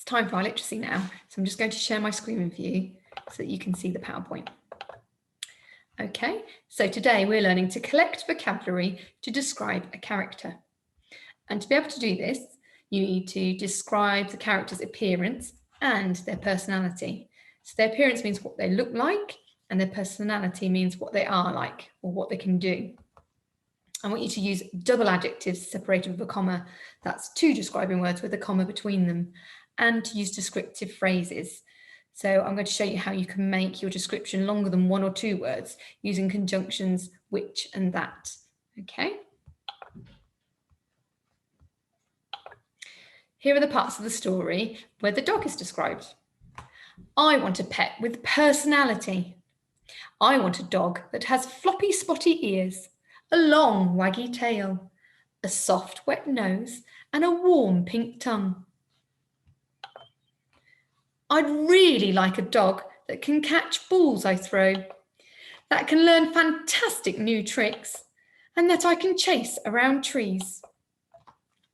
It's time for our literacy now. So I'm just going to share my screen with you so that you can see the PowerPoint. Okay, so today we're learning to collect vocabulary to describe a character. And to be able to do this, you need to describe the character's appearance and their personality. So their appearance means what they look like, and their personality means what they are like or what they can do. I want you to use double adjectives separated with a comma. That's two describing words with a comma between them, and to use descriptive phrases. So I'm going to show you how you can make your description longer than 1 or 2 words using conjunctions which and that. Okay. Here are the parts of the story where the dog is described. I want a pet with personality. I want a dog that has floppy spotty ears, a long waggy tail, a soft wet nose and a warm pink tongue. I'd really like a dog that can catch balls I throw, that can learn fantastic new tricks, and that I can chase around trees.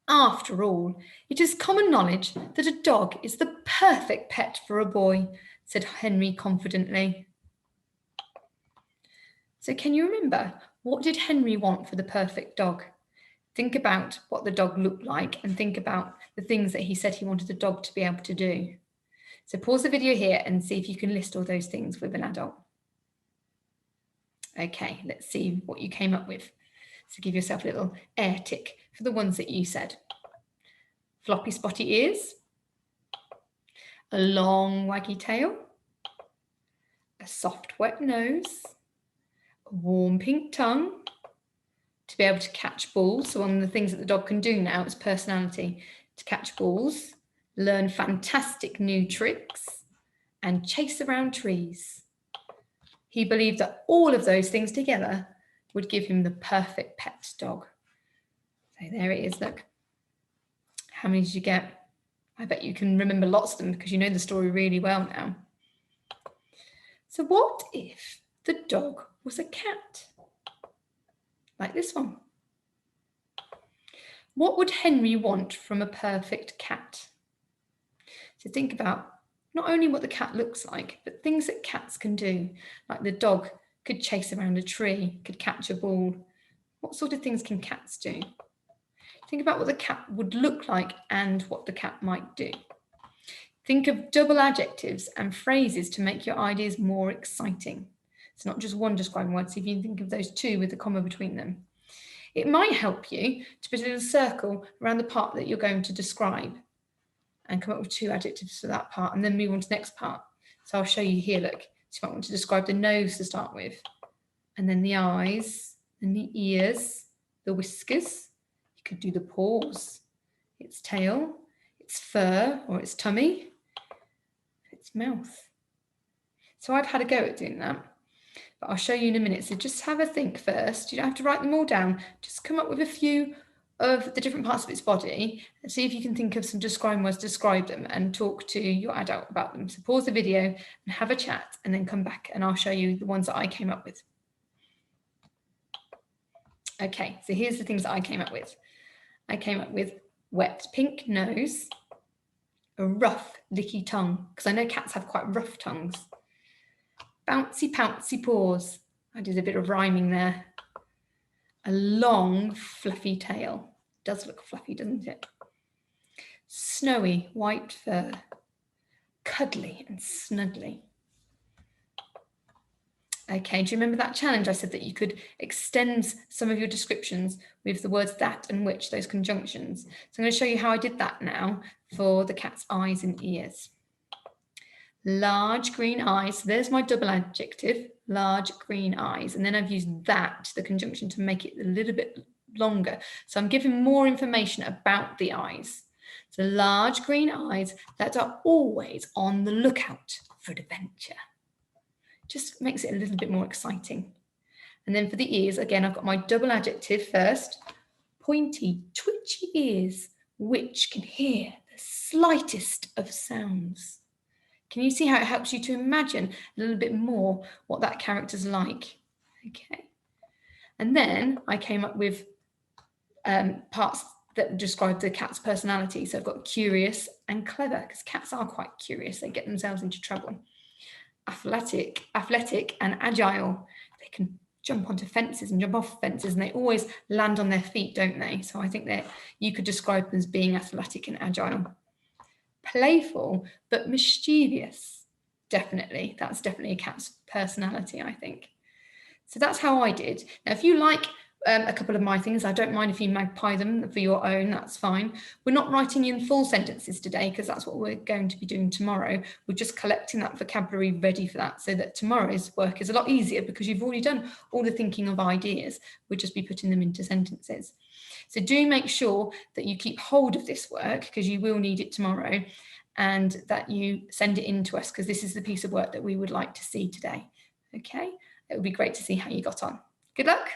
After all, it is common knowledge that a dog is the perfect pet for a boy, said Henry confidently. So can you remember, what did Henry want for the perfect dog? Think about what the dog looked like and think about the things that he said he wanted the dog to be able to do. So pause the video here and see if you can list all those things with an adult. Okay, let's see what you came up with. So give yourself a little air tick for the ones that you said. Floppy spotty ears, a long waggy tail, a soft wet nose, a warm pink tongue, to be able to catch balls. So one of the things that the dog can do now is personality, to catch balls, learn fantastic new tricks, and chase around trees. He believed that all of those things together would give him the perfect pet dog. So there it is, look. How many did you get? I bet you can remember lots of them because you know the story really well now. So what if the dog was a cat? Like this one. What would Henry want from a perfect cat? So think about not only what the cat looks like, but things that cats can do, like the dog could chase around a tree, could catch a ball. What sort of things can cats do? Think about what the cat would look like and what the cat might do. Think of double adjectives and phrases to make your ideas more exciting. It's not just one describing word, so if you think of those two with a comma between them. It might help you to put a little circle around the part that you're going to describe and come up with 2 adjectives for that part and then move on to the next part. So I'll show you here, look. So you might want to describe the nose to start with, and then the eyes and the ears, the whiskers. You could do the paws, its tail, its fur or its tummy, its mouth. So I've had a go at doing that, but I'll show you in a minute. So just have a think first. You don't have to write them all down. Just come up with a few of the different parts of its body and see if you can think of some describing words, describe them and talk to your adult about them. So pause the video and have a chat and then come back and I'll show you the ones that I came up with. Okay, so here's the things that I came up with. I came up with wet pink nose, a rough licky tongue, because I know cats have quite rough tongues. Bouncy pouncy paws. I did a bit of rhyming there. A long fluffy tail. Does look fluffy, doesn't it? Snowy white fur. Cuddly and snuggly. Okay, do you remember that challenge? I said that you could extend some of your descriptions with the words that and which, those conjunctions. So I'm going to show you how I did that now for the cat's eyes and ears. Large green eyes. So there's my double adjective, large green eyes. And then I've used that, the conjunction, to make it a little bit longer. So I'm giving more information about the eyes. So large green eyes that are always on the lookout for adventure. Just makes it a little bit more exciting. And then for the ears, again, I've got my double adjective first. Pointy, twitchy ears, which can hear the slightest of sounds. Can you see how it helps you to imagine a little bit more what that character's like? Okay. And then I came up with parts that describe the cat's personality. So I've got curious and clever, because cats are quite curious. They get themselves into trouble. Athletic and agile. They can jump onto fences and jump off fences, and they always land on their feet, don't they? So I think that you could describe them as being athletic and agile. Playful, but mischievous. Definitely. That's definitely a cat's personality, I think. So that's how I did. Now, if you like a couple of my things, I don't mind if you magpie them for your own, that's fine. We're not writing in full sentences today, because that's what we're going to be doing tomorrow. We're just collecting that vocabulary ready for that, so that tomorrow's work is a lot easier, because you've already done all the thinking of ideas. We'll just be putting them into sentences. So do make sure that you keep hold of this work, because you will need it tomorrow, and that you send it in to us, because this is the piece of work that we would like to see today. Okay, it would be great to see how you got on. Good luck.